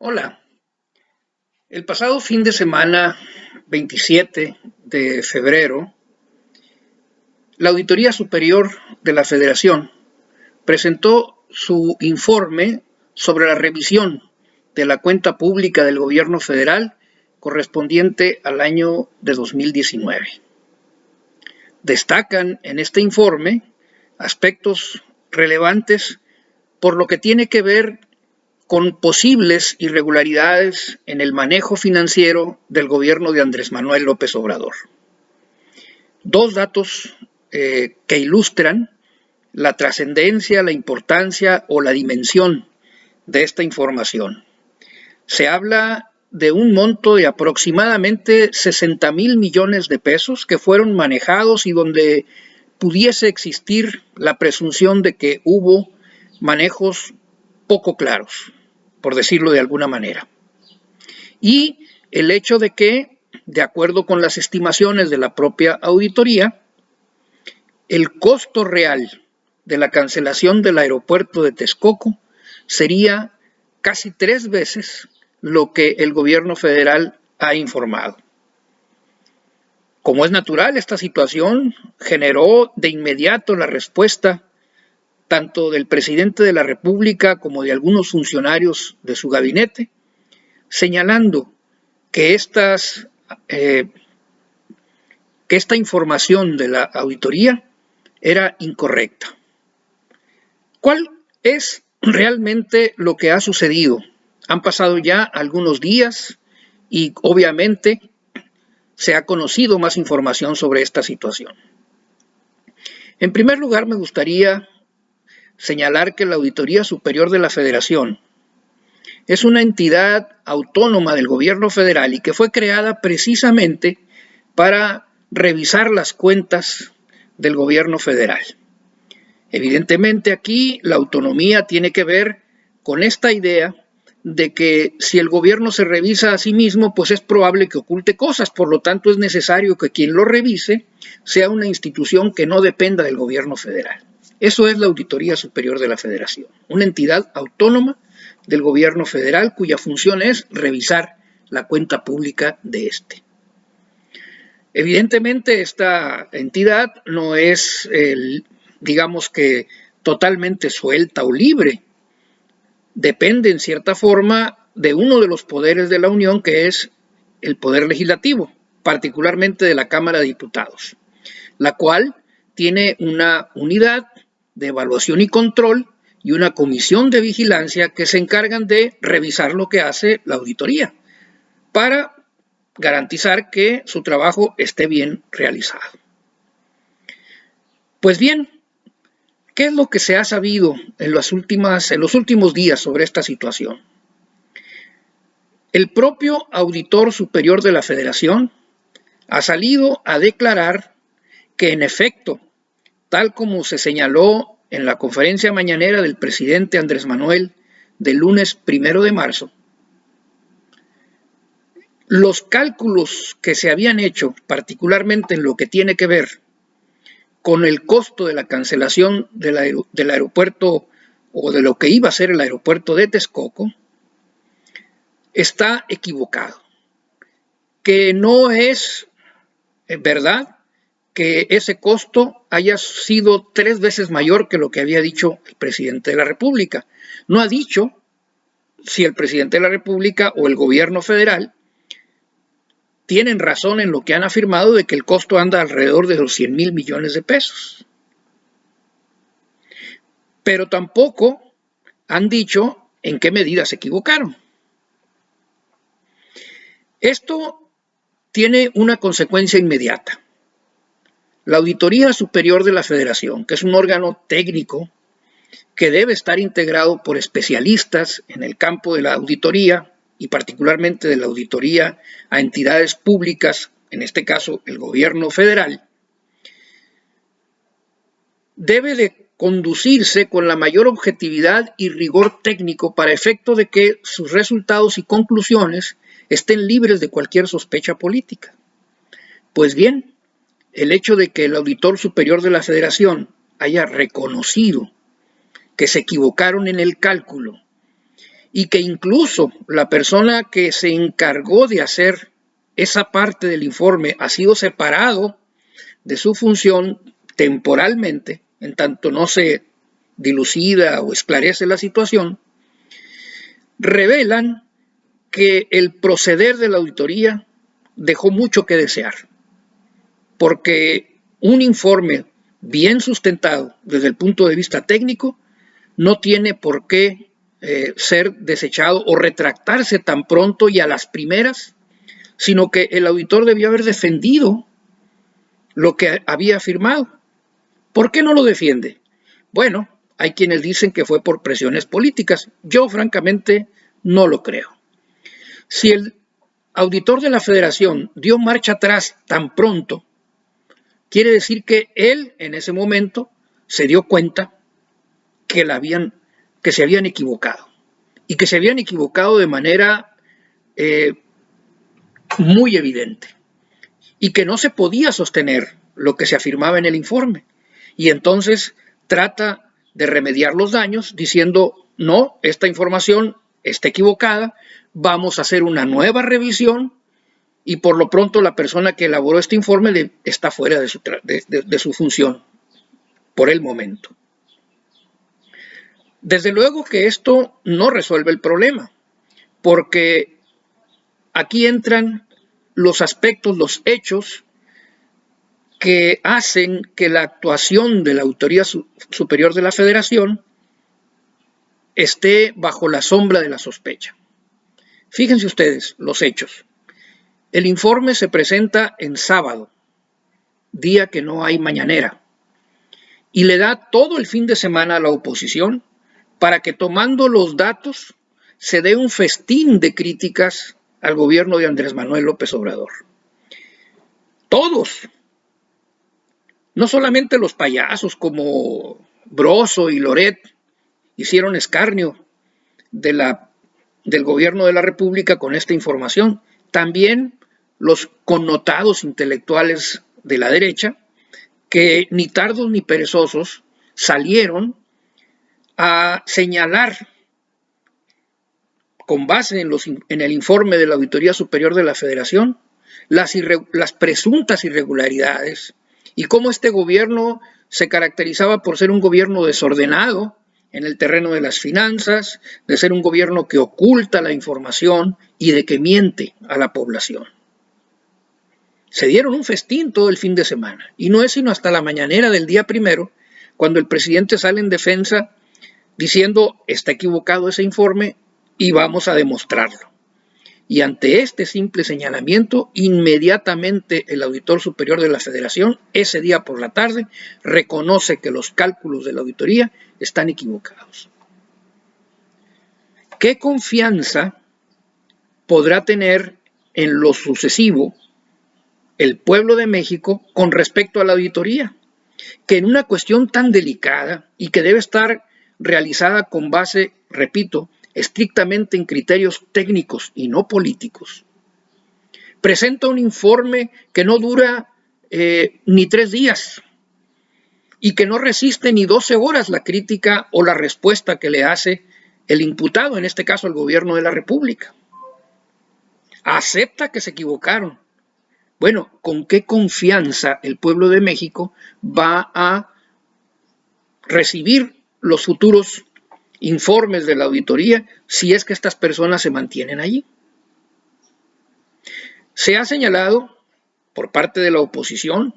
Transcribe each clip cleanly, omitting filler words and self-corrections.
Hola, el pasado fin de semana, 27 de febrero, la Auditoría Superior de la Federación presentó su informe sobre la revisión de la cuenta pública del gobierno federal correspondiente al año de 2019. Destacan en este informe aspectos relevantes por lo que tiene que ver con posibles irregularidades en el manejo financiero del gobierno de Andrés Manuel López Obrador. Dos datos que ilustran la trascendencia, la importancia o la dimensión de esta información. Se habla de un monto de aproximadamente 60,000 millones de pesos que fueron manejados y donde pudiese existir la presunción de que hubo manejos poco claros, por decirlo de alguna manera. Y el hecho de que, de acuerdo con las estimaciones de la propia auditoría, el costo real de la cancelación del aeropuerto de Texcoco sería casi 3 veces lo que el gobierno federal ha informado. Como es natural, esta situación generó de inmediato la respuesta tanto del presidente de la República como de algunos funcionarios de su gabinete, señalando que esta información de la auditoría era incorrecta. ¿Cuál es realmente lo que ha sucedido? Han pasado ya algunos días y obviamente se ha conocido más información sobre esta situación. En primer lugar, me gustaría señalar que la Auditoría Superior de la Federación es una entidad autónoma del gobierno federal y que fue creada precisamente para revisar las cuentas del gobierno federal. Evidentemente aquí la autonomía tiene que ver con esta idea de que si el gobierno se revisa a sí mismo, pues es probable que oculte cosas, por lo tanto es necesario que quien lo revise sea una institución que no dependa del gobierno federal. Eso es la Auditoría Superior de la Federación, una entidad autónoma del gobierno federal cuya función es revisar la cuenta pública de este. Evidentemente esta entidad no es, digamos que, totalmente suelta o libre. Depende en cierta forma de uno de los poderes de la Unión, que es el poder legislativo, particularmente de la Cámara de Diputados, la cual tiene una unidad de evaluación y control y una comisión de vigilancia que se encargan de revisar lo que hace la auditoría para garantizar que su trabajo esté bien realizado. Pues bien, ¿qué es lo que se ha sabido en los últimos días sobre esta situación? El propio Auditor Superior de la Federación ha salido a declarar que en efecto, tal como se señaló en la conferencia mañanera del presidente Andrés Manuel del lunes 1 de marzo, los cálculos que se habían hecho, particularmente en lo que tiene que ver con el costo de la cancelación del aeropuerto o de lo que iba a ser el aeropuerto de Texcoco, está equivocado. Que no es verdad que ese costo haya sido 3 veces mayor que lo que había dicho el presidente de la República. No ha dicho si el presidente de la República o el gobierno federal tienen razón en lo que han afirmado de que el costo anda alrededor de los 100,000 millones de pesos. Pero tampoco han dicho en qué medida se equivocaron. Esto tiene una consecuencia inmediata. La Auditoría Superior de la Federación, que es un órgano técnico que debe estar integrado por especialistas en el campo de la auditoría y particularmente de la auditoría a entidades públicas, en este caso el gobierno federal, debe de conducirse con la mayor objetividad y rigor técnico para efecto de que sus resultados y conclusiones estén libres de cualquier sospecha política. Pues bien, el hecho de que el Auditor Superior de la Federación haya reconocido que se equivocaron en el cálculo y que incluso la persona que se encargó de hacer esa parte del informe ha sido separado de su función temporalmente, en tanto no se dilucida o esclarece la situación, revelan que el proceder de la auditoría dejó mucho que desear, porque un informe bien sustentado desde el punto de vista técnico no tiene por qué ser desechado o retractarse tan pronto y a las primeras, sino que el auditor debió haber defendido lo que había afirmado. ¿Por qué no lo defiende? Bueno, hay quienes dicen que fue por presiones políticas. Yo francamente no lo creo. Si el auditor de la Federación dio marcha atrás tan pronto, quiere decir que él en ese momento se dio cuenta que se habían equivocado y que se habían equivocado de manera muy evidente y que no se podía sostener lo que se afirmaba en el informe, y entonces trata de remediar los daños diciendo: no, esta información está equivocada, vamos a hacer una nueva revisión, y por lo pronto la persona que elaboró este informe está fuera de su función por el momento. Desde luego que esto no resuelve el problema, porque aquí entran los aspectos, los hechos que hacen que la actuación de la Auditoría Superior de la Federación esté bajo la sombra de la sospecha. Fíjense ustedes los hechos. El informe se presenta en sábado, día que no hay mañanera, y le da todo el fin de semana a la oposición para que, tomando los datos, se dé un festín de críticas al gobierno de Andrés Manuel López Obrador. Todos, no solamente los payasos como Broso y Loret, hicieron escarnio del gobierno de la República con esta información, también los connotados intelectuales de la derecha, que ni tardos ni perezosos salieron a señalar, con base en el informe de la Auditoría Superior de la Federación, las presuntas irregularidades y cómo este gobierno se caracterizaba por ser un gobierno desordenado en el terreno de las finanzas, de ser un gobierno que oculta la información y de que miente a la población. Se dieron un festín todo el fin de semana, y no es sino hasta la mañanera del día primero cuando el presidente sale en defensa diciendo: está equivocado ese informe y vamos a demostrarlo. Y ante este simple señalamiento, inmediatamente el Auditor Superior de la Federación, ese día por la tarde, reconoce que los cálculos de la auditoría están equivocados. ¿Qué confianza podrá tener en lo sucesivo el pueblo de México con respecto a la auditoría? Que en una cuestión tan delicada y que debe estar realizada con base, repito, estrictamente en criterios técnicos y no políticos, presenta un informe que no dura ni 3 días y que no resiste ni 12 horas la crítica o la respuesta que le hace el imputado, en este caso el gobierno de la República. Acepta que se equivocaron. Bueno, ¿con qué confianza el pueblo de México va a recibir los futuros informes de la auditoría si es que estas personas se mantienen allí? Se ha señalado por parte de la oposición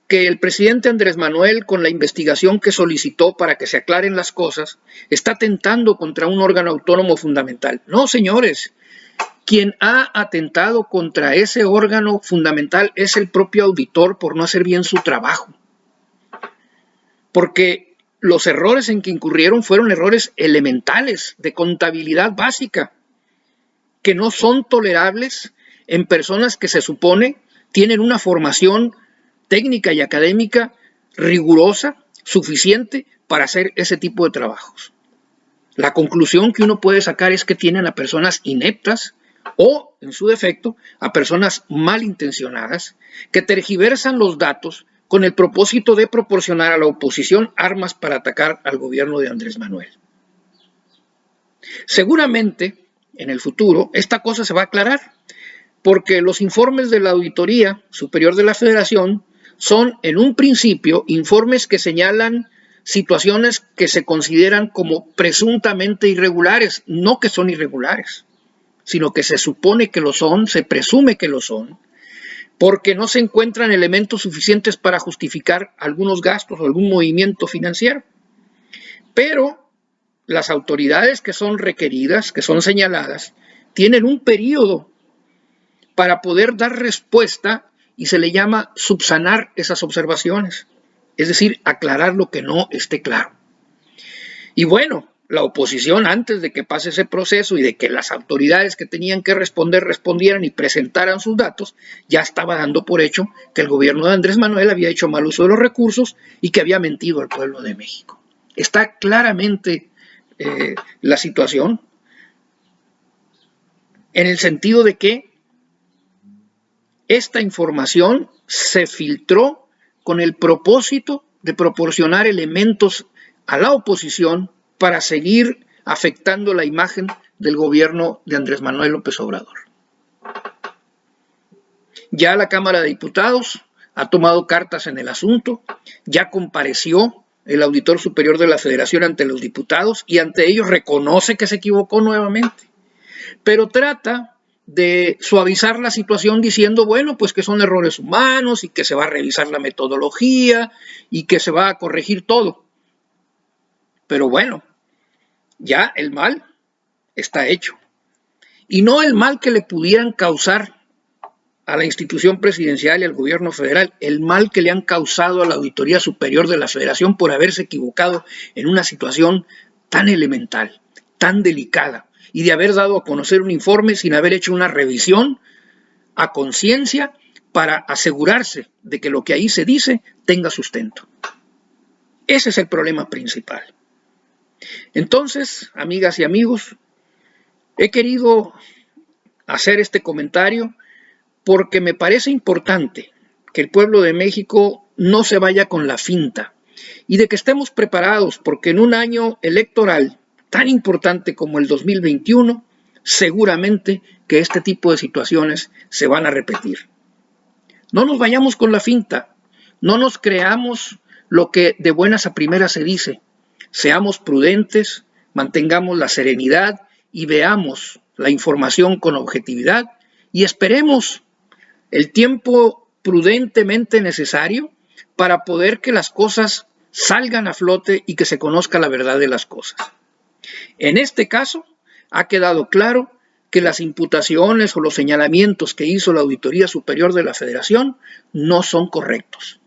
que el presidente Andrés Manuel, con la investigación que solicitó para que se aclaren las cosas, está atentando contra un órgano autónomo fundamental. No, señores, quien ha atentado contra ese órgano fundamental es el propio auditor por no hacer bien su trabajo. Porque los errores en que incurrieron fueron errores elementales de contabilidad básica, que no son tolerables en personas que se supone tienen una formación técnica y académica rigurosa, suficiente para hacer ese tipo de trabajos. La conclusión que uno puede sacar es que tienen a personas ineptas o, en su defecto, a personas malintencionadas que tergiversan los datos con el propósito de proporcionar a la oposición armas para atacar al gobierno de Andrés Manuel. Seguramente, en el futuro, esta cosa se va a aclarar, porque los informes de la Auditoría Superior de la Federación son, en un principio, informes que señalan situaciones que se consideran como presuntamente irregulares, no que son irregulares, sino que se supone que lo son, se presume que lo son, porque no se encuentran elementos suficientes para justificar algunos gastos o algún movimiento financiero. Pero las autoridades que son requeridas, que son señaladas, tienen un periodo para poder dar respuesta y se le llama subsanar esas observaciones, es decir, aclarar lo que no esté claro. Y bueno, la oposición, antes de que pase ese proceso y de que las autoridades que tenían que responder respondieran y presentaran sus datos, ya estaba dando por hecho que el gobierno de Andrés Manuel había hecho mal uso de los recursos y que había mentido al pueblo de México. Está claramente la situación en el sentido de que esta información se filtró con el propósito de proporcionar elementos a la oposición para seguir afectando la imagen del gobierno de Andrés Manuel López Obrador. Ya la Cámara de Diputados ha tomado cartas en el asunto, ya compareció el Auditor Superior de la Federación ante los diputados y ante ellos reconoce que se equivocó nuevamente, pero trata de suavizar la situación diciendo, bueno, pues que son errores humanos y que se va a revisar la metodología y que se va a corregir todo. Pero bueno, ya el mal está hecho. Y no el mal que le pudieran causar a la institución presidencial y al gobierno federal, el mal que le han causado a la Auditoría Superior de la Federación por haberse equivocado en una situación tan elemental, tan delicada, y de haber dado a conocer un informe sin haber hecho una revisión a conciencia para asegurarse de que lo que ahí se dice tenga sustento. Ese es el problema principal. Entonces, amigas y amigos, he querido hacer este comentario porque me parece importante que el pueblo de México no se vaya con la finta y de que estemos preparados, porque en un año electoral tan importante como el 2021, seguramente que este tipo de situaciones se van a repetir. No nos vayamos con la finta, no nos creamos lo que de buenas a primeras se dice. Seamos prudentes, mantengamos la serenidad y veamos la información con objetividad y esperemos el tiempo prudentemente necesario para poder que las cosas salgan a flote y que se conozca la verdad de las cosas. En este caso, ha quedado claro que las imputaciones o los señalamientos que hizo la Auditoría Superior de la Federación no son correctos.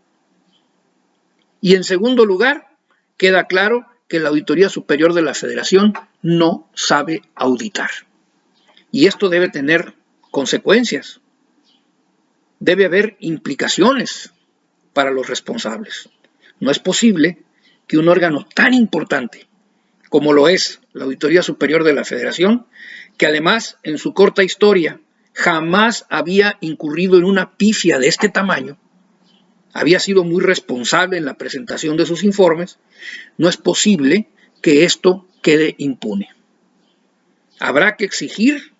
Y en segundo lugar, queda claro que la Auditoría Superior de la Federación no sabe auditar. Y esto debe tener consecuencias. Debe haber implicaciones para los responsables. No es posible que un órgano tan importante como lo es la Auditoría Superior de la Federación, que además en su corta historia jamás había incurrido en una pifia de este tamaño, había sido muy responsable en la presentación de sus informes, no es posible que esto quede impune. Habrá que exigir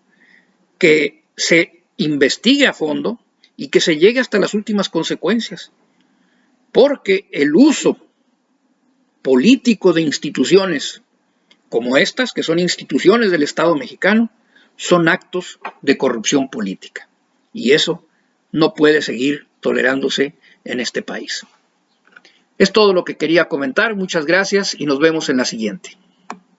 que se investigue a fondo y que se llegue hasta las últimas consecuencias, porque el uso político de instituciones como estas, que son instituciones del Estado mexicano, son actos de corrupción política. Y eso no puede seguir tolerándose en este país. Es todo lo que quería comentar. Muchas gracias y nos vemos en la siguiente.